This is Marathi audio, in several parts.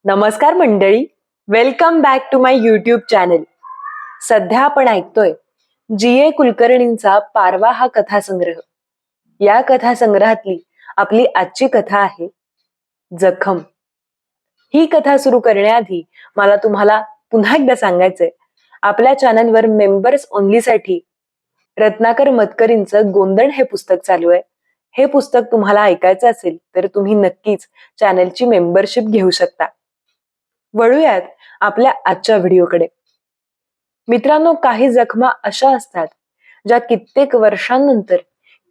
नमस्कार मंडळी, welcome back to my YouTube channel. सध्या आपण ऐकतोय जी.ए. कुलकर्णींचा पारवा हा कथासंग्रह. या कथासंग्रहातली आपली आजची कथा आहे जखम. ही कथा सुरू करण्याआधी मला तुम्हाला पुन्हा एकदा सांगायचंय, आपल्या चॅनलवर मेंबर्स ओनली साठी रत्नाकर मतकरींचं गोंधळ हे पुस्तक चालू आहे. हे पुस्तक तुम्हाला ऐकायचं असेल तर तुम्ही नक्कीच चॅनलची मेंबरशिप घेऊ शकता. वळूयात आपल्या आजच्या व्हिडिओकडे. मित्रांनो, काही जखमा अशा असतात ज्या कित्येक वर्षांनंतर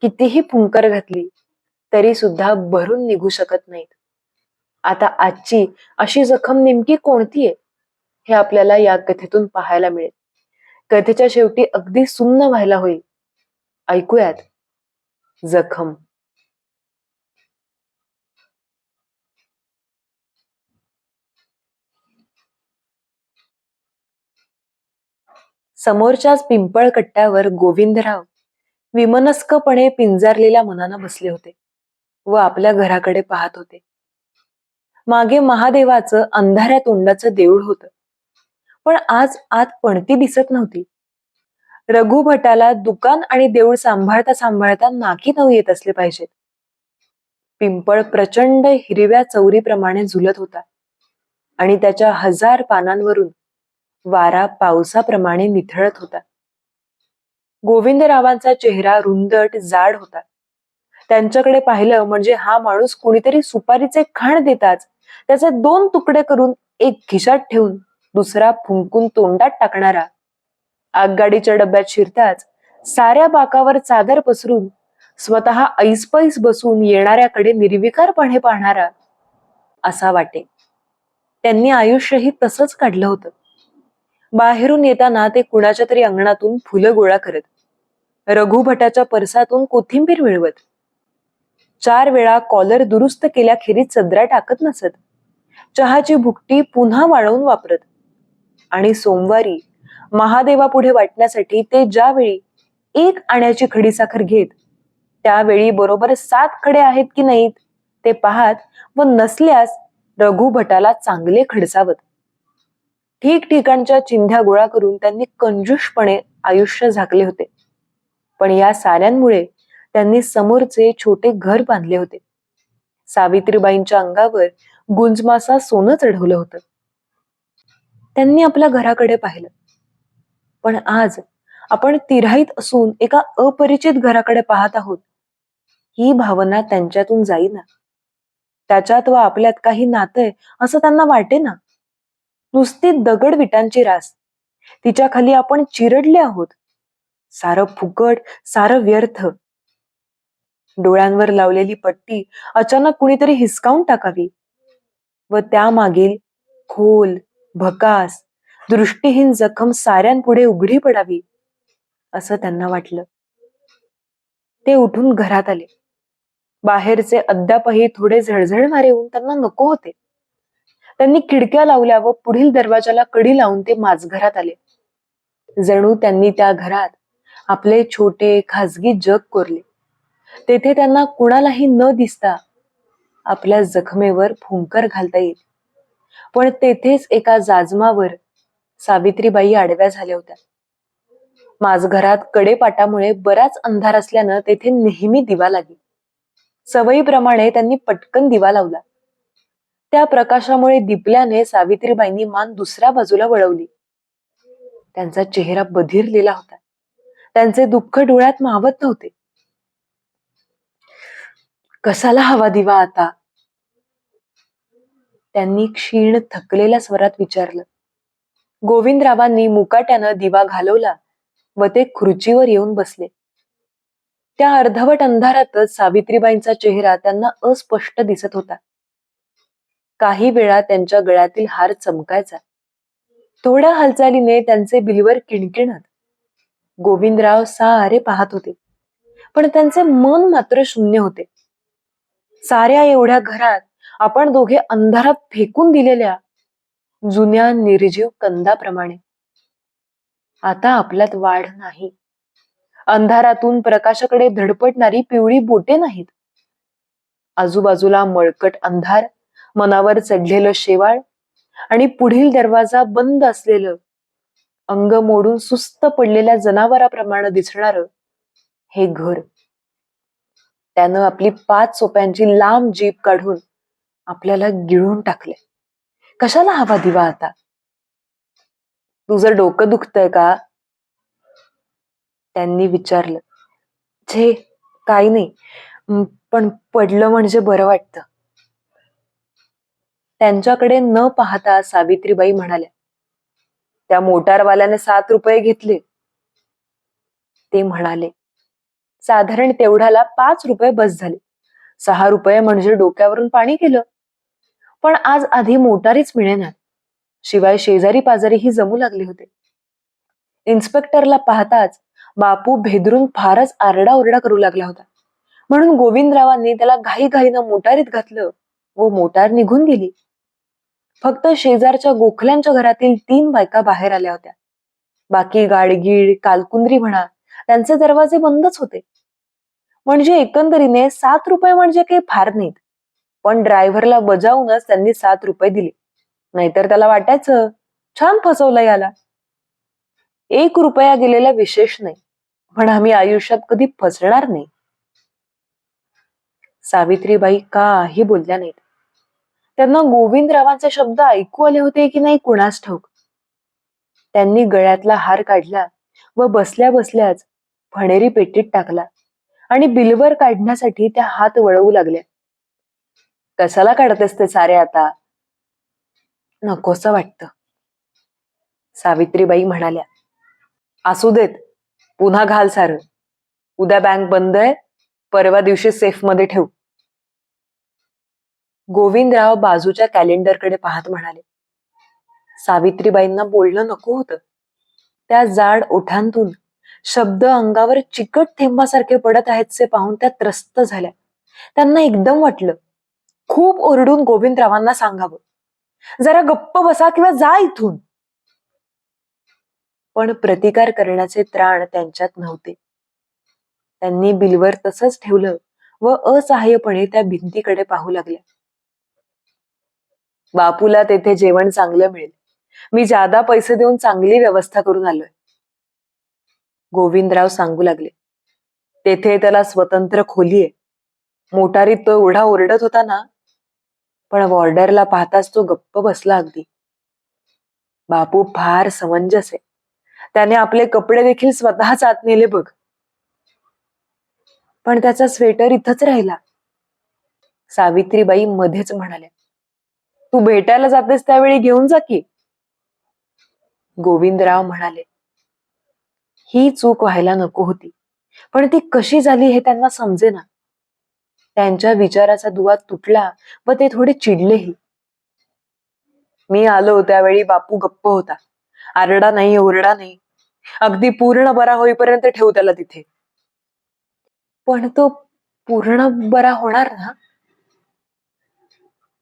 कितीही फुंकर घातली तरी सुद्धा भरून निघू शकत नाहीत. आता आजची अशी जखम नेमकी कोणती आहे हे आपल्याला या कथेतून पाहायला मिळेल. कथेच्या शेवटी अगदी सुन्न व्हायला होईल. ऐकूयात जखम. समोरच्याच पिंपळ कट्ट्यावर गोविंदराव विमनस्कपणे पिंजारलेल्या मनानं बसले होते व आपल्या घराकडे पाहत होते. मागे महादेवाचं अंधाऱ्या तोंडाचं देऊळ होतं, पण आज आत पणती दिसत नव्हती. रघुभटाला दुकान आणि देऊळ सांभाळता सांभाळता नाकी नऊ येत असले पाहिजेत. पिंपळ प्रचंड हिरव्या चौरीप्रमाणे झुलत होता आणि त्याच्या 1000 पानांवरून वारा पावसाप्रमाणे निथळत होता. गोविंदरावांचा चेहरा रुंदट जाड होता. त्यांच्याकडे पाहिलं म्हणजे हा माणूस कुणीतरी सुपारीचे खाण देताच त्याचे 2 तुकडे करून एक खिशात ठेवून दुसरा फुंकून तोंडात टाकणारा, आगगाडीच्या डब्यात शिरताच साऱ्या बाकावर चादर पसरून स्वतः ऐसपैस बसून येणाऱ्याकडे निर्विकारपणे पाहणारा असा वाटे. त्यांनी आयुष्यही तसंच काढलं होतं. बाहेरून येताना ते कुणाच्या तरी अंगणातून फुलं गोळा करत, रघुभटाच्या परसातून कोथिंबीर मिळवत, 4 वेळा कॉलर दुरुस्त केल्याखेरीज सदरा टाकत नसत, चहाची भुकटी पुन्हा वाळवून वापरत आणि सोमवारी महादेवापुढे वाटण्यासाठी ते ज्यावेळी 1 आण्याची खडीसाखर घेत त्यावेळी बरोबर 7 खडे आहेत की नाहीत ते पाहत व नसल्यास रघुभटाला चांगले खडसावत. ठिकठिकाणच्या चिंध्या गोळा करून त्यांनी कंजूषपणे आयुष्य झाकले होते. पण या साऱ्यांमुळे त्यांनी समोरचे छोटे घर बांधले होते. सावित्रीबाईंच्या अंगावर गुंजमासा सोनं चढवलं होतं. त्यांनी आपल्या घराकडे पाहिलं, पण आज आपण तिराहीत असून एका अपरिचित घराकडे पाहत आहोत. ही भावना त्यांच्यातून जाईना. त्याच्यात व आपल्यात काही नातं असं त्यांना वाटेना. नुसती दगड विटांची रास, तिच्या खाली आपण चिरडले आहोत. सारं फुकट, सारं व्यर्थ. डोळ्यांवर लावलेली पट्टी अचानक कुणीतरी हिसकावून टाकावी व त्यामागील खोल, भकास, दृष्टीहीन जखम साऱ्यांपुढे उघडी पडावी असं त्यांना वाटलं. ते उठून घरात आले. बाहेरचे अद्यापही थोडे झळझळणारे ऊन त्यांना नको होते. त्यांनी खिडक्या लावल्या व पुढील दरवाजाला कडी लावून ते माझघरात आले. जणू त्यांनी त्या घरात आपले छोटे खाजगी जग कोरले. तेथे त्यांना कुणालाही न दिसता आपल्या जखमेवर फुंकर घालता येईल. पण तेथेच एका जाजमावर सावित्रीबाई आडव्या झाल्या होत्या. माझघरात कडेपाटामुळे बराच अंधार असल्यानं तेथे नेहमी दिवा लागे. सवयीप्रमाणे त्यांनी पटकन दिवा लावला. त्या प्रकाशामुळे दिपल्याने सावित्रीबाईंनी मान दुसऱ्या बाजूला वळवली. त्यांचा चेहरा बधिरलेला होता. त्यांचे दुःख डोळ्यात मावत नव्हते. कसाला हवा दिवा आता? त्यांनी क्षीण थकलेल्या स्वरात विचारलं. गोविंदरावांनी मुकाट्यानं दिवा घालवला व ते खुर्चीवर येऊन बसले. त्या अर्धवट अंधारातच सावित्रीबाईंचा चेहरा त्यांना अस्पष्ट दिसत होता. काही वेळा त्यांच्या गळ्यातील हार चमकायचा. थोड्या हालचालीने त्यांचे बिलवर किणकिणत. गोविंदराव सारे पाहत होते, पण त्यांचे मन मात्र शून्य होते. साऱ्या एवढ्या घरात आपण दोघे अंधारात फेकून दिलेल्या जुन्या निर्जीव कंदाप्रमाणे. आता आपल्यात वाढ नाही. अंधारातून प्रकाशाकडे धडपडणारी पिवळी बोटे नाहीत. आजूबाजूला मळकट अंधार, मनावर चढलेलं शेवाळ आणि पुढील दरवाजा बंद असलेलं, अंग मोडून सुस्त पडलेल्या जनावराप्रमाणे दिसणार हे घर. त्यानं आपली 5 सोप्यांची लांब जीप काढून आपल्याला गिळून टाकले. कशाला हवा दिवा आता? तुझं डोकं दुखतंय का? त्यांनी विचारलं. छे, काही नाही, पण पडलं म्हणजे बरं वाटतं. त्यांच्याकडे न पाहता सावित्रीबाई म्हणाल्या, त्या मोटारवाल्याने 7 रुपये घेतले. ते म्हणाले, साधारण तेवढ्याला 5 रुपये बस झाले. 6 रुपये म्हणजे डोक्यावरून पाणी गेलं. पण आज आधी मोटारीच मिळेना. शिवाय शेजारी पाजारीही जमू लागले होते. इन्स्पेक्टरला पाहताच बापू भेदरून फारच आरडाओरडा करू लागला होता. म्हणून गोविंदरावांनी त्याला घाईघाईनं मोटारीत घातलं व मोटार निघून गेली. फक्त शेजारच्या गोखल्यांच्या घरातील 3 बायका बाहेर आल्या होत्या. बाकी गाडगीळ, कालकुंद्री म्हणा, त्यांचे दरवाजे बंदच होते. म्हणजे एकंदरीने 7 रुपये म्हणजे काही फार नाहीत. पण ड्रायव्हरला बजावूनच त्यांनी 7 रुपये दिले. नाहीतर त्याला वाटायचं, छान फसवलं याला. 1 रुपया गेलेला विशेष नाही, पण आम्ही आयुष्यात कधी फसणार नाही. सावित्रीबाई काही बोलल्या नाहीत. त्यांना गोविंदरावांचे शब्द ऐकू आले होते की नाही कुणास ठाऊक. त्यांनी गळ्यातला हार काढला व बसल्या बसल्याच फणेरी पेटीत टाकला आणि बिलवर काढण्यासाठी त्या हात वळवू लागल्या. कशाला काढतेस ते सारे आता? नकोसं वाटतं, सावित्रीबाई म्हणाल्या. असू देत, पुन्हा घाल सारं. उद्या बँक बंद आहे, परवा दिवशी सेफ मध्ये ठेव. गोविंदराव बाजूच्या कॅलेंडरकडे पाहत म्हणाले. सावित्रीबाईंना बोलणं नको होतं. त्या जाड ओठांतून शब्द अंगावर चिकट थेंबासारखे पडत आहेतसे पाहून त्या त्रस्त झाल्या. त्यांना एकदम वाटलं, खूप ओरडून गोविंदरावांना सांगावं, जरा गप्प बसा किंवा जा इथून. पण प्रतिकार करण्याचे त्राण त्यांच्यात नव्हते. त्यांनी बिलवर तसंच ठेवलं व असहाय्यपणे त्या भिंतीकडे पाहू लागल्या. बापूला तेथे जेवण चांगलं मिळेल. मी जादा पैसे देऊन चांगली व्यवस्था करून आलोय. गोविंदराव सांगू लागले. तेथे त्याला स्वतंत्र खोली आहे. मोटारीत तो एवढा ओरडत होता ना, पण वॉर्डरला पाहताच तो गप्प बसला अगदी. बापू फार समंजस आहे. त्याने आपले कपडे देखील स्वतःच आत नेले बघ. पण त्याचा स्वेटर इथंच राहिला. सावित्रीबाई मध्येच म्हणाल्या, तू भेटायला जातेस त्यावेळी घेऊन जा की. गोविंदराव म्हणाले, ही चूक व्हायला नको होती, पण ती कशी झाली हे त्यांना समजेना. त्यांच्या विचाराचा दुवा तुटला व ते थोडे चिडलेही. मी आलो त्यावेळी बापू गप्प होता. आरडा नाही, ओरडा नाही. अगदी पूर्ण बरा होईपर्यंत ठेवू त्याला तिथे. पण तो पूर्ण बरा होणार ना?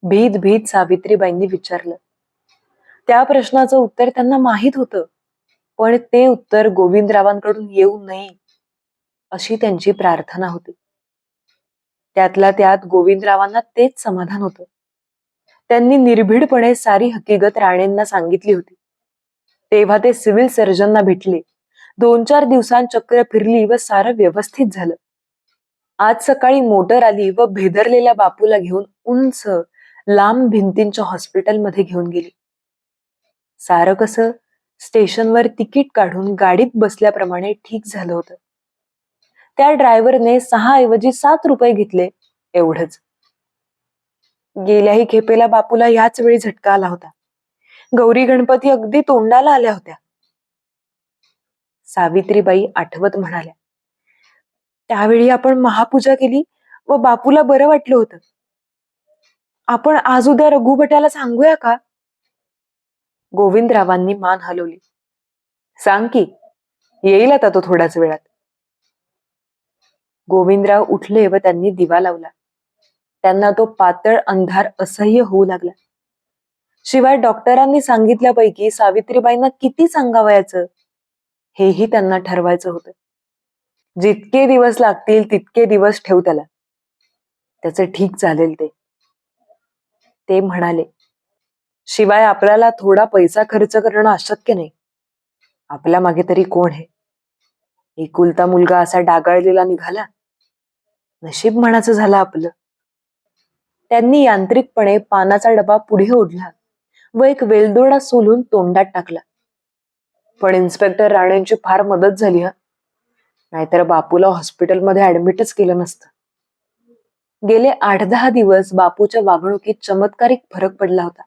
भीत भीत सावित्रीबाईंनी विचारलं. त्या प्रश्नाचं उत्तर त्यांना माहित होतं, पण ते उत्तर गोविंदरावांकडून येऊ नये अशी त्यांची प्रार्थना होती. त्यातल्या त्यात गोविंदरावांना तेच समाधान होतं. त्यांनी निर्भीडपणे सारी हकीकत राणेंना सांगितली होती. तेव्हा ते सिव्हिल सर्जनना भेटले. 2-4 दिवसांत चक्र फिरली व सारं व्यवस्थित झालं. आज सकाळी मोटर आली व भेदरलेल्या बापूला घेऊन उंच लांब भिंतींच्या हॉस्पिटलमध्ये घेऊन गेली. सारं कसं स्टेशनवर तिकीट काढून गाडीत बसल्याप्रमाणे ठीक झालं होतं. त्या ड्रायव्हरने 6 ऐवजी 7 रुपये घेतले, एवढंच. गेल्याही खेपेला बापूला याच वेळी झटका आला होता. गौरी गणपती अगदी तोंडाला आल्या होत्या. सावित्रीबाई आठवत म्हणाल्या, त्यावेळी आपण महापूजा केली व बापूला बरं वाटलं होतं. आपण आज उद्या रघुभटाला सांगूया का? गोविंदरावांनी मान हलवली. सांग की, येईल आता तो थोड्याच वेळात. गोविंदराव उठले व त्यांनी दिवा लावला. त्यांना तो पातळ अंधार असह्य होऊ लागला. शिवाय डॉक्टरांनी सांगितल्यापैकी सावित्रीबाईंना किती सांगावयाचं हेही त्यांना ठरवायचं होतं. जितके दिवस लागतील तितके दिवस ठेव त्याला. त्याचं ठीक चालेल ते. ते म्हणाले, शिवाय आपल्याला थोडा पैसा खर्च करणं अशक्य नाही. आपल्या मागे तरी कोण आहे? एकुलता मुलगा असा डागाळलेला निघाला. नशीब म्हणाचं झालं आपलं. त्यांनी यांत्रिकपणे पानाचा डबा पुढे ओढला व एक वेलदोडा सोलून तोंडात टाकला. पण इन्स्पेक्टर राणेंची फार मदत झाली हा. नाहीतर बापूला हॉस्पिटलमध्ये ऍडमिटच केलं नसतं. गेले 8-10 दिवस बापूच्या वागणुकीत चमत्कारिक फरक पडला होता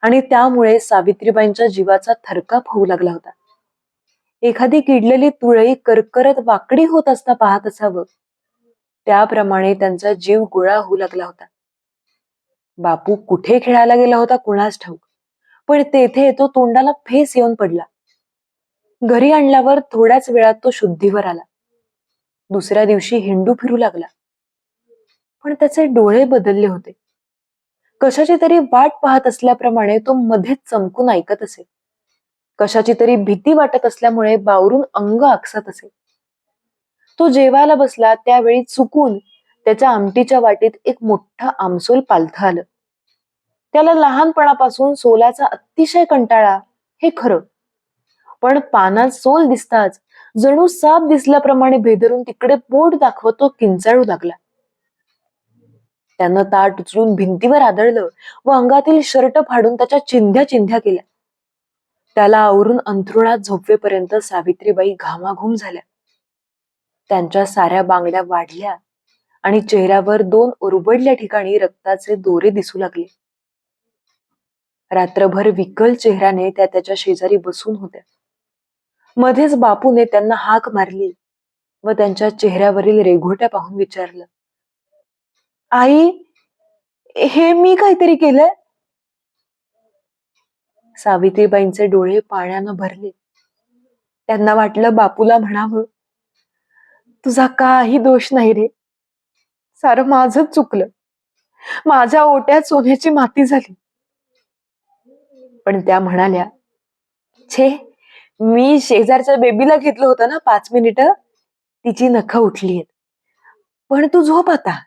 आणि त्यामुळे सावित्रीबाईंच्या जीवाचा थरकाप होऊ लागला होता. एखादी किडलेली तुळई करकरत वाकडी होत असता पाहत असावं, त्याप्रमाणे त्यांचा जीव गोळा होऊ लागला होता. बापू कुठे खेळायला गेला होता कुणास ठाऊक, पण तेथे तो तोंडाला फेस येऊन पडला. घरी आणल्यावर थोड्याच वेळात तो शुद्धीवर आला. दुसऱ्या दिवशी हिंडू फिरू लागला. पण त्याचे डोळे बदलले होते. कशाची तरी वाट पाहत असल्याप्रमाणे तो मध्येच चमकून ऐकत असे. कशाची तरी भीती वाटत असल्यामुळे बावरून अंग आकसत असे. तो जेवायला बसला त्यावेळी चुकून त्याच्या आमटीच्या वाटीत एक मोठं आमसोल पालथं आलं. त्याला लहानपणापासून सोलाचा अतिशय कंटाळा, हे खरं. पण पानात सोल दिसताच जणू साप दिसल्याप्रमाणे भेदरून तिकडे बोट दाखवत तो किंचाळू लागला. त्यानं ताट उचलून भिंतीवर आदळलं व अंगातील शर्ट फाडून त्याच्या चिंध्या चिंध्या केल्या. त्याला आवरून अंथरुणात झोपवेपर्यंत सावित्रीबाई घामाघूम झाल्या. त्यांच्या साऱ्या बांगड्या वाढल्या आणि चेहऱ्यावर 2 उरबडल्या ठिकाणी रक्ताचे दोरे दिसू लागले. रात्रभर विकल चेहऱ्याने त्या त्याच्या शेजारी बसून होत्या. मध्येच बापूने त्यांना हाक मारली व त्यांच्या चेहऱ्यावरील रेघोट्या पाहून विचारलं, आई, हे मी काहीतरी केलंय? सावित्रीबाईंचे डोळे पाण्यानं भरले. त्यांना वाटलं बापूला म्हणावं, तुझा काही दोष नाही रे, सारं माझंच चुकलं. माझ्या ओट्यात सोन्याची माती झाली. पण त्या म्हणाल्या, छे, मी शेजारच्या बेबीला घेतलं होतं ना 5 मिनिटं, तिची नखं उठलीयत. पण तू झोप आता.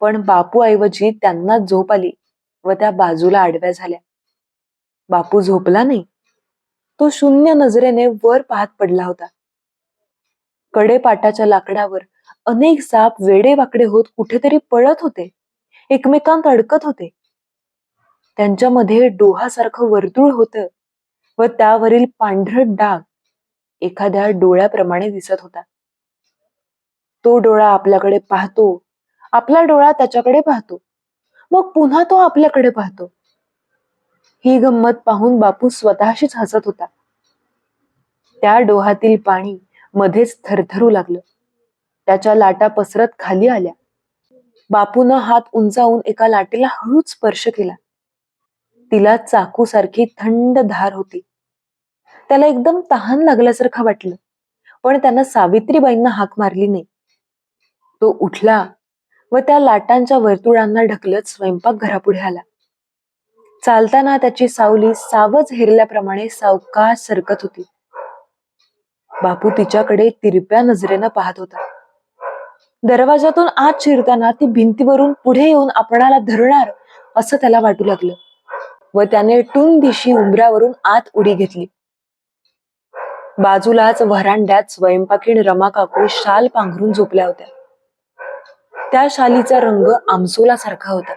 पण बापू ऐवजी त्यांनाच झोप आली व त्या बाजूला आडव्या झाल्या. बापू झोपला नाही. तो शून्य नजरेने वर पाहत पडला होता. कडेपाटाच्या लाकडावर अनेक साप वेडेवाकडे होत कुठेतरी पळत होते, एकमेकांत अडकत होते. त्यांच्यामध्ये डोहासारखं वर्तुळ होतं व त्यावरील पांढरट डाग एखाद्या डोळ्याप्रमाणे दिसत होता. तो डोळा आपल्याकडे पाहतो, आपला डोळा त्याच्याकडे पाहतो, मग पुन्हा तो आपल्याकडे पाहतो. ही गंमत पाहून बापू स्वतःशीच हसत होता. त्या डोहातील पाणी मध्येच थरथरू लागलं. त्याच्या लाटा पसरत खाली आल्या. बापून हात उंचावून एका लाटेला हळूच स्पर्श केला. तिला चाकूसारखी थंड धार होती. त्याला एकदम तहान लागल्यासारखं वाटलं, पण त्यानं सावित्रीबाईंना हाक मारली नाही. तो उठला व त्या लाटांच्या वर्तुळांना ढकलत स्वयंपाकघरापुढे आला. चालताना त्याची सावली सावज हेरल्याप्रमाणे सावकाश सरकत होती. बापू तिच्याकडे तिरप्या नजरेनं पाहत होता. दरवाजातून आत शिरताना ती भिंतीवरून पुढे येऊन आपणाला धरणार असं त्याला वाटू लागलं व त्याने टून दिशी उंबऱ्यावरून आत उडी घेतली. बाजूलाच व्हरांड्यात स्वयंपाकीण रमा काकू शाल पांघरून झोपल्या होत्या. त्या शालीचा रंग आमसोलासारखा होता.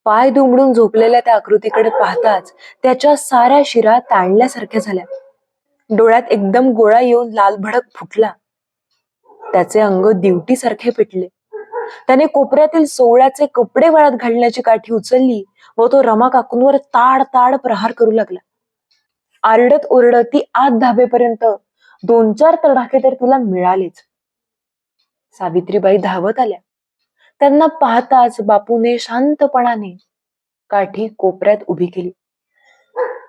पाय दुमडून झोपलेल्या त्या आकृतीकडे पाहताच त्याच्या साऱ्या शिरा ताणल्यासारख्या झाल्या. डोळ्यात एकदम गोळा येऊन लालभडक फुटला. त्याचे अंग दिवटीसारखे पेटले. त्याने कोपऱ्यातील सोवळ्याचे कपडे वाळत घालण्याची काठी उचलली व तो रमा काकूंवर ताड ताड प्रहार करू लागला. आरडत ओरडत ती आत धाबेपर्यंत 2-4 तडाखे तर तिला मिळालेच. सावित्रीबाई धावत आल्या. त्यांना पाहताच बापूने शांतपणाने काठी कोपऱ्यात उभी केली.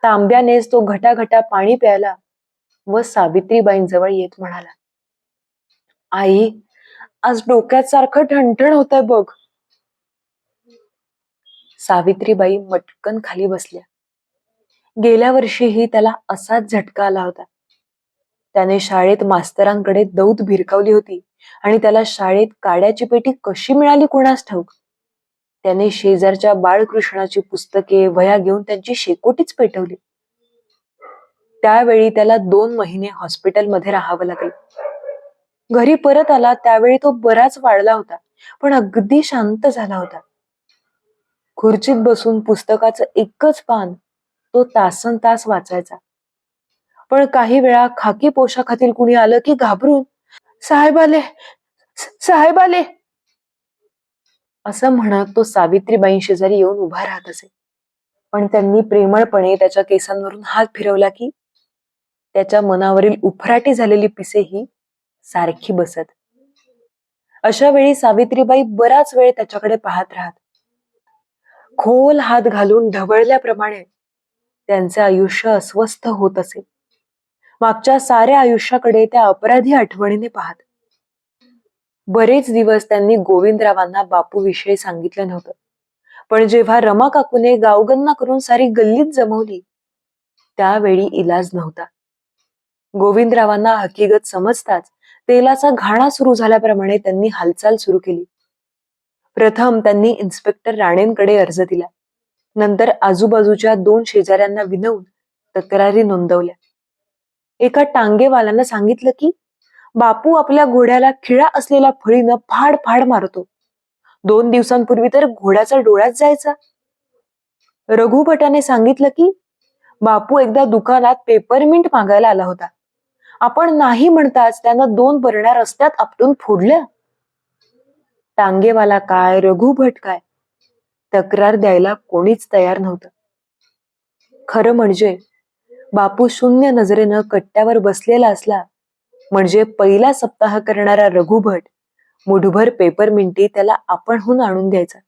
तांब्यानेच तो घटाघटा पाणी प्यायला व सावित्रीबाईंजवळ येत म्हणाला, आई, आज डोक्यात सारखं ठणठण होतंय बघ. सावित्रीबाई मटकन खाली बसल्या. गेल्या वर्षीही त्याला असाच झटका आला होता. त्याने शाळेत मास्तरांकडे दौत भिरकावली होती आणि त्याला शाळेत काड्याची पेटी कशी मिळाली कुणास ठाऊक. त्याने शेजारच्या बाळकृष्णाची पुस्तके वह्या घेऊन त्यांची शेकोटीच पेटवली. त्यावेळी त्याला 2 महिने हॉस्पिटलमध्ये राहावं लागलं. घरी परत आला त्यावेळी तो बराच वाढला होता, पण अगदी शांत झाला होता. खुर्चीत बसून पुस्तकाचं एकच पान तो तासनतास वाचायचा. पण काही वेळा खाकी पोशाखातील कुणी आलं की घाबरून "साहेब आले, साहेब आले" असं म्हणत तो सावित्रीबाई शेजारी येऊन उभा राहत असे. पण त्यांनी प्रेमळपणे त्याच्या केसांवरून हात फिरवला की त्याच्या मनावरील उफराटी झालेली पिसेही सारखी बसत. अशा वेळी सावित्रीबाई बराच वेळ त्याच्याकडे पाहत राहत. खोल हात घालून ढवळल्याप्रमाणे त्यांचे आयुष्य अस्वस्थ होत असे. मागच्या साऱ्या आयुष्याकडे त्या अपराधी आठवणीने पाहत. बरेच दिवस त्यांनी गोविंदरावांना बापूविषयी सांगितलं नव्हतं. पण जेव्हा रमा काकूने गावगन्ना करून सारी गल्लीत जमवली त्यावेळी इलाज नव्हता. गोविंदरावांना हकीकत समजताच तेलाचा घाणा सुरू झाल्याप्रमाणे त्यांनी हालचाल सुरू केली. प्रथम त्यांनी इन्स्पेक्टर राणेंकडे अर्ज दिला. नंतर आजूबाजूच्या 2 शेजाऱ्यांना विनवून तक्रारी नोंदवल्या. एका टांगेवाल्यानं सांगितलं की बापू आपल्या घोड्याला खिळा असलेल्या फळीनं फाड फाड मारतो. 2 दिवसांपूर्वी तर घोड्याचा डोळ्यात जायचा. रघुभटाने सांगितलं की बापू एकदा दुकानात पेपरमिंट मागायला आला होता. आपण नाही म्हणताच त्यानं 2 बरण्या रस्त्यात आपटून फोडल्या. टांगेवाला काय, रघुभट काय, तक्रार द्यायला कोणीच तयार नव्हतं. खरं म्हणजे बापू शून्य नजरेनं कट्ट्यावर बसलेला असला म्हणजे पहिला सप्ताह करणारा रघुभट मुठभर पेपरमिंटी त्याला आपणहून आणून द्यायचा.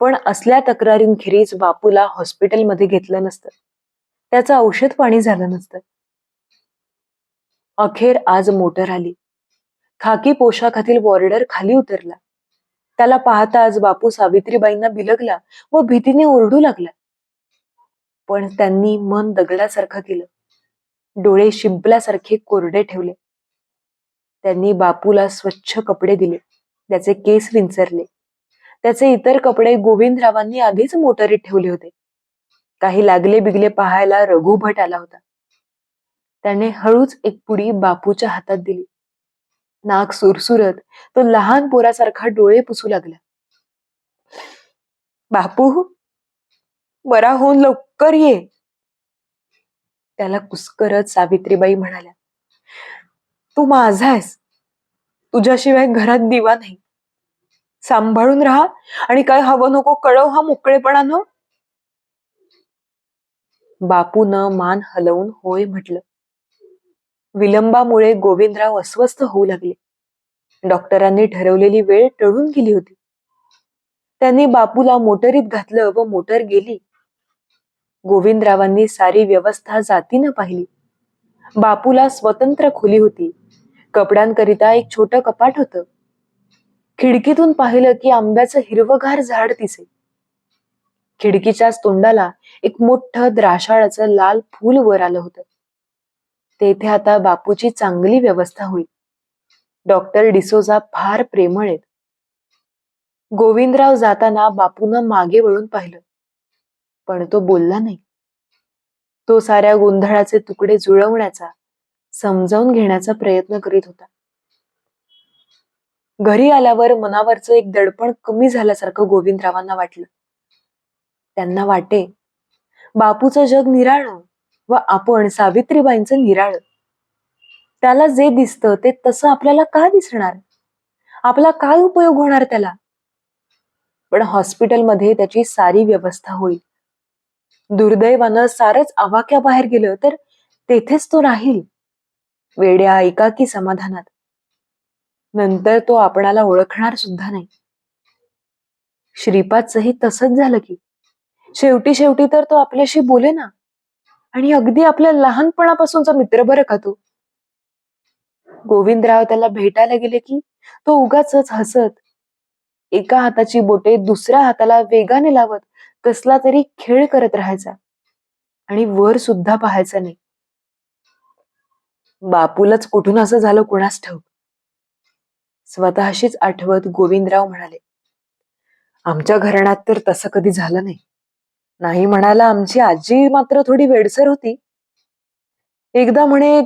पण असल्या तक्रारींखेरीज बापूला हॉस्पिटलमध्ये घेतलं नसतं. त्याचं औषध पाणी झालं नसतं. अखेर आज मोटर आली. खाकी पोशाखातील वॉर्डर खाली उतरला. त्याला पाहताच बापू सावित्रीबाईंना बिलगला व भीतीने ओरडू लागला. पण त्यांनी मन दगडासारखं केलं. डोळे शिंपल्यासारखे कोरडे ठेवले. त्यांनी बापूला स्वच्छ कपडे दिले. त्याचे केस विंचरले. त्याचे इतर कपडे गोविंदरावांनी आधीच मोटारीत ठेवले होते. काही लागले बिगले पाहायला रघुभट आला होता. त्याने हळूच एक पुडी बापूच्या हातात दिली. नाक सुरसुरत तो लहान पोरासारखा डोळे पुसू लागला. "बापू, बरा होऊन लवकर ये." त्याला कुस्करत सावित्रीबाई म्हणाल्या, "तू माझा आहेस. तुझ्याशिवाय घरात दिवा नाही. सांभाळून राहा आणि काय हवं नको कळव हा मोकळेपणानं." बापूनं मान हलवून होय म्हटलं. विलंबामुळे गोविंदराव अस्वस्थ होऊ लागले. डॉक्टरांनी ठरवलेली वेळ टळून गेली होती. त्यांनी बापूला मोटरीत घातलं व मोटर गेली. गोविंदरावांनी सारी व्यवस्था जातीनं पाहिली. बापूला स्वतंत्र खोली होती. कपड्यांकरिता एक छोटं कपाट होतं. खिडकीतून पाहिलं की आंब्याचं हिरवगार झाड दिसे. खिडकीच्याच तोंडाला एक मोठं द्राक्षाळाचं लाल फूल वर आलं होतं. तेथे आता बापूची चांगली व्यवस्था होईल. डॉक्टर डिसोजा फार प्रेमळ आहेत. गोविंदराव जाताना बापूनं मागे वळून पाहिलं, पण तो बोलला नाही. तो साऱ्या गोंधळाचे तुकडे जुळवण्याचा, समजावून घेण्याचा प्रयत्न करीत होता. घरी आल्यावर मनावरचं एक दडपण कमी झाल्यासारखं गोविंदरावांना वाटलं. त्यांना वाटे बापूचं जग निराळं व आपण सावित्रीबाईंचं निराळं. त्याला जे दिसतं ते तसं आपल्याला का दिसणार? आपला काय उपयोग होणार त्याला? पण हॉस्पिटलमध्ये त्याची सारी व्यवस्था होईल. दुर्दैवानं सारंच आवाक्याबाहेर गेलं तर तेथेच तो राहील, वेड्या एकाकी समाधानात. नंतर तो आपणाला ओळखणार सुद्धा नाही. श्रीपादचंही तसंच झालं की शेवटी शेवटी तर तो आपल्याशी बोले ना, आणि अगदी आपल्या लहानपणापासूनचा मित्र बरं का तो. गोविंदराव त्याला भेटायला गेले की तो उगाचच हसत एका हाताची बोटे दुसऱ्या हाताला वेगाने लावत कसला तरी खेळ करत राहायचा आणि वर सुद्धा पाहायचा नाही. बापूलाच कुठून असं झालं कोणास ठाऊक. स्वतःशीच आठवत गोविंदराव म्हणाले, आमच्या घराण्यात तर तसं कधी झालं नाही. नाही म्हणायला आमची आजी मात्र थोडी वेडसर होती. एकदा म्हणे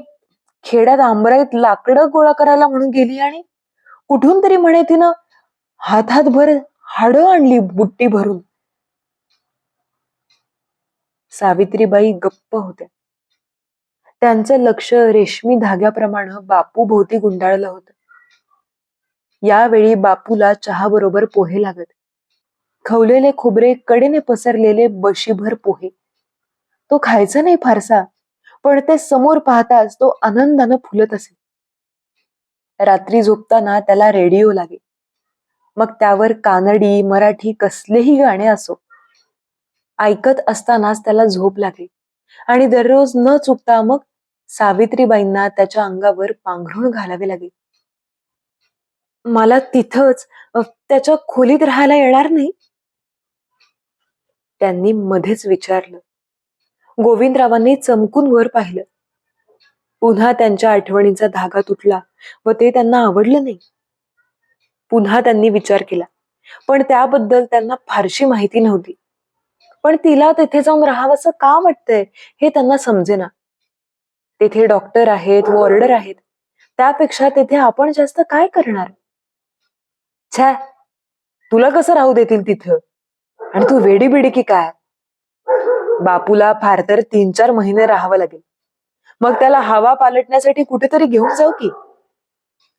खेड्यात आंबराईत लाकडं गोळा करायला म्हणून गेली आणि कुठून तरी म्हणे तिनं हातात हाडं आणली बुट्टी भरून. सावित्रीबाई गप्प होत्या. त्यांचं लक्ष रेशमी धाग्याप्रमाणे बापू भोवती गुंडाळलं होतं. यावेळी बापूला चहा बरोबर पोहे लागत. खवलेले खोबरे, कडेने पसरलेले बशीभर पोहे. तो खायचा नाही फारसा, पण ते समोर पाहताच तो आनंदानं फुलत असे. रात्री झोपताना त्याला रेडिओ लागे. मग त्यावर कानडी, मराठी कसलेही गाणे असो, ऐकत असतानाच त्याला झोप लागे आणि दररोज न चुकता मग सावित्रीबाईंना त्याच्या अंगावर पांघरुण घालावे लागे. मला तिथंच त्याच्या खोलीत राहायला येणार नाही? त्यांनी मध्येच विचारलं. गोविंदरावांनी चमकून वर पाहिलं. पुन्हा त्यांच्या आठवणींचा धागा तुटला व ते त्यांना आवडलं नाही. पुन्हा त्यांनी विचार केला, पण त्याबद्दल त्यांना फारशी माहिती नव्हती. पण तिला तिथे जाऊन राहावंसं का वाटतंय हे त्यांना समजेना. तेथे डॉक्टर आहेत, वॉर्डर आहेत, त्यापेक्षा तेथे आपण जास्त काय करणार? छे, तुला कसं राहू देतील तिथं? आणि तू वेडी बिडी की काय? बापूला फार तर 3-4 महिने राहावं लागेल. मग त्याला हवा पालटण्यासाठी कुठेतरी घेऊन जाऊ की.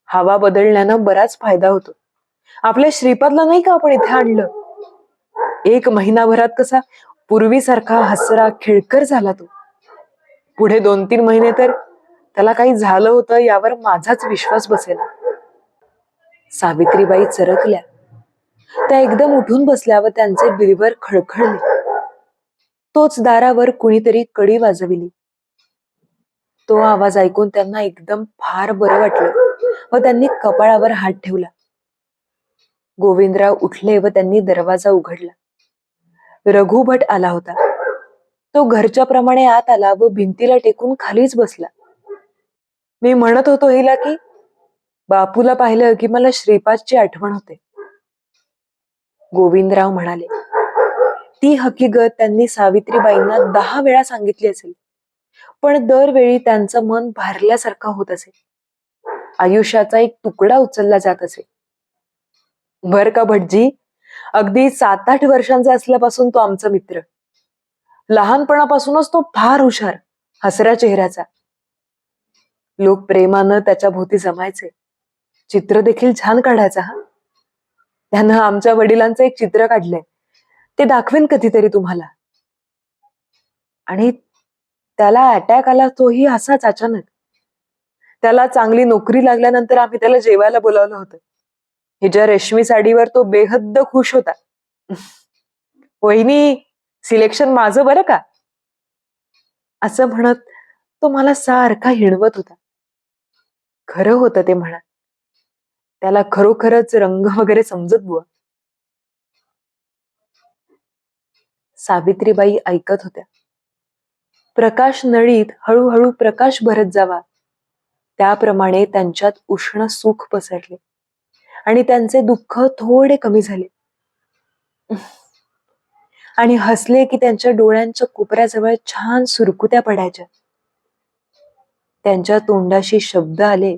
हवा बदलण्यानं बराच फायदा होतो. आपल्या श्रीपादला नाही का आपण इथे आणलं? 1 महिनाभरात कसा पूर्वीसारखा हसरा खिळकर झाला तो. पुढे 2-3 महिने तर त्याला काही झालं होतं यावर माझाच विश्वास बसेना. सावित्रीबाई चरकल्या. त्या एकदम उठून बसल्या व त्यांचे बिरवर खळखळले. तोच दारावर कुणीतरी कडी वाजविली. तो आवाज ऐकून त्यांना एकदम फार बरं वाटलं व त्यांनी कपाळावर हात ठेवला. गोविंदराव उठले व त्यांनी दरवाजा उघडला. रघुभट आला होता. तो घरच्या प्रमाणे आत आला व भिंतीला टेकून खालीच बसला. मी म्हणत होतो हिला की बापूला पाहिलं की मला श्रीपादची आठवण होते. गोविंदराव म्हणाले. ती हकीकत त्यांनी सावित्रीबाईंना 10 वेळा सांगितली असेल, पण दरवेळी त्यांचं मन भारल्यासारखं होत असे. आयुष्याचा एक तुकडा उचलला जात असे. बर का भटजी, अगदी 7-8 वर्षांचा असल्यापासून तो आमचा मित्र. लहानपणापासूनच तो फार हुशार, हसऱ्या चेहऱ्याचा. लोक प्रेमानं त्याच्या भोवती जमायचे. चित्र देखील छान काढायचा. हा, त्यानं आमच्या वडिलांचं एक चित्र काढलंय, ते दाखवेन कधीतरी तुम्हाला. आणि त्याला अटॅक आला तोही असाच अचानक. त्याला चांगली नोकरी लागल्यानंतर आम्ही त्याला जेवायला बोलावलं होतं. हिच्या रेशमी साडीवर तो बेहद्द खुश होता. वहिनी, सिलेक्शन माझं बरं का, असं म्हणत तो मला सारखा हिणवत होता. खरं होतं ते म्हणा. त्याला खरोखरच रंग वगैरे समजत बुवा. सावित्रीबाई ऐकत होत्या. प्रकाश नळीत हळूहळू प्रकाश भरत जावा, त्याप्रमाणे त्यांच्यात उष्ण सुख पसरले आणि त्यांचे दुःख थोडे कमी झाले. आणि हसले की त्यांच्या डोळ्यांच्या कोपऱ्याजवळ छान सुरकुत्या पडायच्या. त्यांच्या तोंडाशी शब्द आले,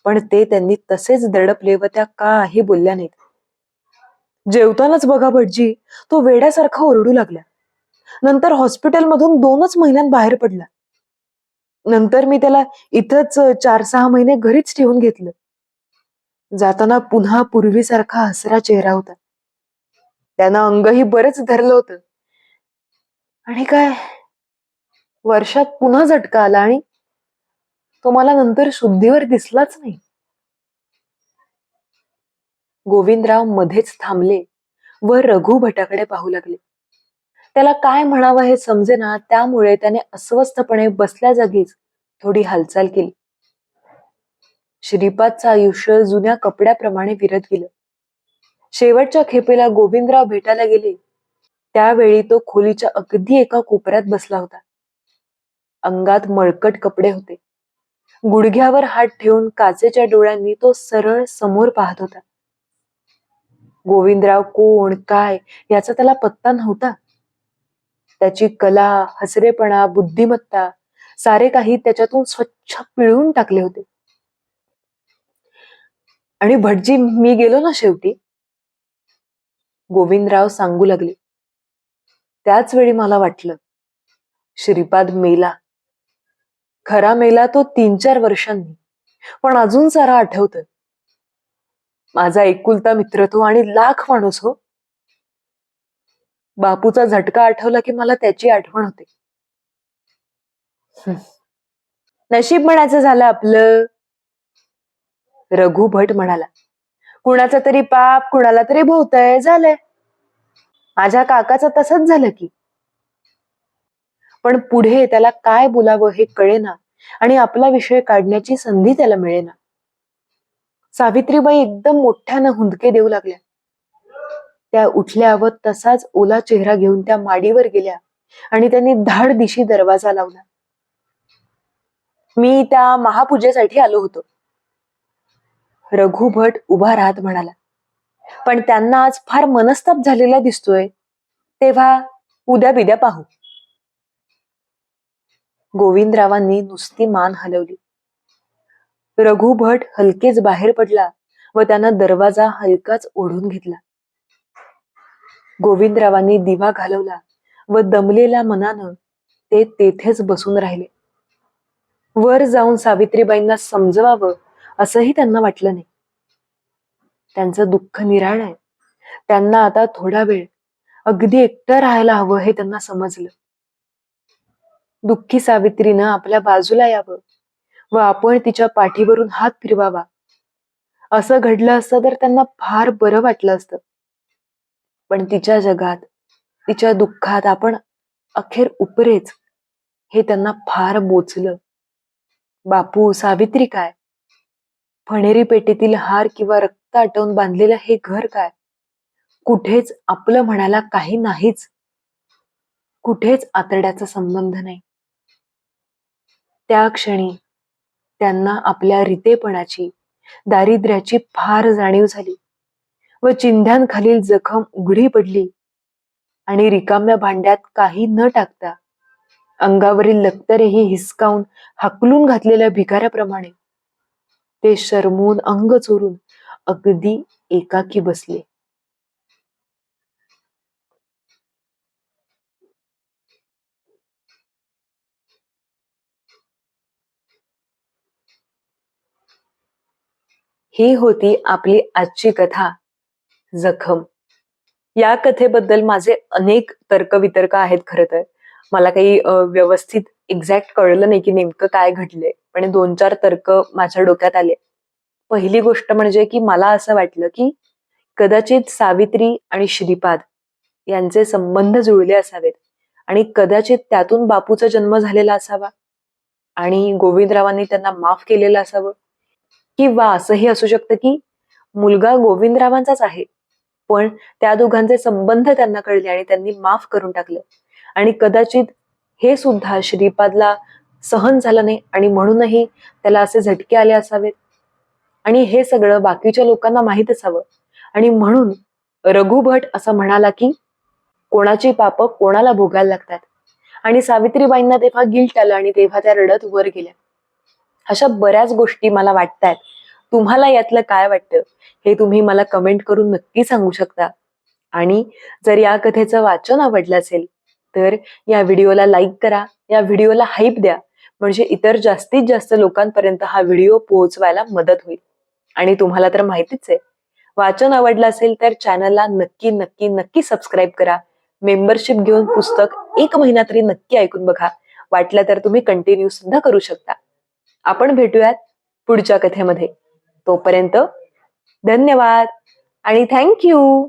पण ते त्यांनी तसेच दडपले व त्या काही बोलल्या नाहीत. जेवतानाच बघा भटजी, तो वेड्यासारखा ओरडू लागला. नंतर हॉस्पिटलमधून 2च महिन्यात बाहेर पडला. नंतर मी त्याला इथंच 4-6 महिने घरीच ठेवून घेतलं. जाताना पुन्हा पूर्वीसारखा हसरा चेहरा होता. त्यानं अंगही बरेच धरलं होतं. आणि काय, वर्षात पुन्हा झटका आला आणि तो मला नंतर शुद्धीवर दिसलाच नाही. गोविंदराव मध्येच थांबले व रघुभटाकडे पाहू लागले. त्याला काय म्हणावं हे समजेना, त्यामुळे त्याने अस्वस्थपणे बसल्या जागीच थोडी हालचाल केली. श्रीपादचं आयुष्य जुन्या कपड्याप्रमाणे विरत गेलं. शेवटच्या खेपेला गोविंदराव भेटायला गेले त्यावेळी तो खोलीच्या अगदी एका कोपऱ्यात बसला होता. अंगात मळकट कपडे होते. गुडघ्यावर हात ठेवून काचेच्या डोळ्यांनी तो सरळ समोर पाहत होता. गोविंदराव कोण काय याचा त्याला पत्ता नव्हता. त्याची कला, हसरेपणा, बुद्धिमत्ता सारे काही त्याच्यातून स्वच्छ पिळून टाकले होते. आणि भटजी मी गेलो ना शेवटी, गोविंदराव सांगू लागले. त्याच वेळी मला वाटलं श्रीपाद मेला. खरा मेला तो 3-4 वर्षांनी, पण अजून सारा आठवतोय. माझा एकुलता मित्र तो आणि लाख माणूस हो. बापूचा झटका आठवला की मला त्याची आठवण होते. नशीब म्हणायचं झालं आपलं. रघु भट म्हणाला. कुणाचं तरी पाप कुणाला तरी भोवतय झालंय. माझ्या काकाचं तसंच झालं की. पण पुढे त्याला काय बोलावं हे कळेना आणि आपला विषय काढण्याची संधी त्याला मिळेना. सावित्रीबाई एकदम मोठ्यानं हुंदके देऊ लागल्या. त्या उठल्या व तसाच ओला चेहरा घेऊन त्या माडीवर गेल्या आणि त्यांनी धाड दिशी दरवाजा लावला. मी त्या महापूजेसाठी आलो होतो. रघु भट उभा राहत म्हणाला. पण त्यांना आज फार मनस्ताप झालेला दिसतोय. तेव्हा उद्या बिद्या पाहू. गोविंदरावांनी नुसती मान हलवली. रघु भट हलकेच बाहेर पडला व त्यानं दरवाजा हलकाच ओढून घेतला. गोविंदरावांनी दिवा घालवला व दमलेल्या मनानं ते तेथेच बसून राहिले. वर जाऊन सावित्रीबाईंना समजवावं असंही त्यांना वाटलं नाही. त्यांचं दुःख निराळ आहे. त्यांना आता थोडा वेळ अगदी एकटं राहायला हवं हे त्यांना समजलं. दुःखी सावित्रीनं आपल्या बाजूला यावं व आपण तिच्या पाठीवरून हात फिरवावा. असं घडलं असतं तर त्यांना फार बरं वाटलं असतं. पण तिच्या जगात, तिच्या दुःखात आपण अखेर उपरेच हे त्यांना फार बोचलं. बापू, सावित्री काय, फणेरी पेटीतील हार किंवा रक्त आटवून बांधलेलं हे घर काय, कुठेच आपलं म्हणायला काही नाहीच. कुठेच आतड्याचा संबंध नाही. त्या क्षणी त्यांना आपल्या रितेपणाची, दारिद्र्याची फार जाणीव झाली व चिंध्यांखालील जखम उघडी पडली आणि रिकाम्या भांड्यात काही न टाकता अंगावरील लक्तरेही हिसकावून हाकलून घातलेल्या भिकाऱ्याप्रमाणे ते शरमून अंग चोरून अगदी एकाकी बसले. ही होती आपली आजची कथा जखम. या कथेबद्दल माझे अनेक तर्कवितर्क आहेत. खरं तर मला काही व्यवस्थित एक्झॅक्ट कळलं नाही की नेमकं काय घडलंय, पण 2-4 तर्क माझ्या डोक्यात आले. पहिली गोष्ट म्हणजे की मला असं वाटलं की कदाचित सावित्री आणि श्रीपाद यांचे संबंध जुळले असावेत आणि कदाचित त्यातून बापूचा जन्म झालेला असावा आणि गोविंदरावांनी त्यांना माफ केलेलं असावं. किंवा असंही असू शकतं की मुलगा गोविंदरावांचाच आहे, पण त्या दोघांचे संबंध त्यांना कळले आणि त्यांनी माफ करून टाकलं. आणि कदाचित हे सुद्धा श्रीपादला सहन झालं नाही आणि म्हणूनही त्याला असे झटके आले असावेत. आणि हे सगळं बाकीच्या लोकांना माहीत असावं आणि म्हणून रघु भट असं म्हणाला की कोणाची पाप कोणाला भोगायला लागतात. आणि सावित्रीबाईंना तेव्हा गिल्ट आलं आणि तेव्हा त्या रडत वर गेल्या. अशा बऱ्याच गोष्टी मला वाटतात. तुम्हाला यातलं काय वाटतं हे तुम्ही मला कमेंट करून नक्की सांगू शकता. आणि जर या कथेचं वाचन आवडलं असेल तर या व्हिडिओला लाईक करा, या व्हिडिओला हाईप द्या, म्हणजे इतर जास्तीत जास्त लोकांपर्यंत हा व्हिडिओ पोहोचवायला मदत होईल. आणि तुम्हाला तर माहितीच आहे, वाचन आवडलं असेल तर चॅनलला नक्की नक्की नक्की सबस्क्राईब करा. मेंबरशिप घेऊन पुस्तक 1 महिना तरी नक्की ऐकून बघा. वाटलं तर तुम्ही कंटिन्यू सुद्धा करू शकता. आपण भेटूयात पुढच्या कथेमध्ये. तोपर्यंत धन्यवाद आणि थँक्यू.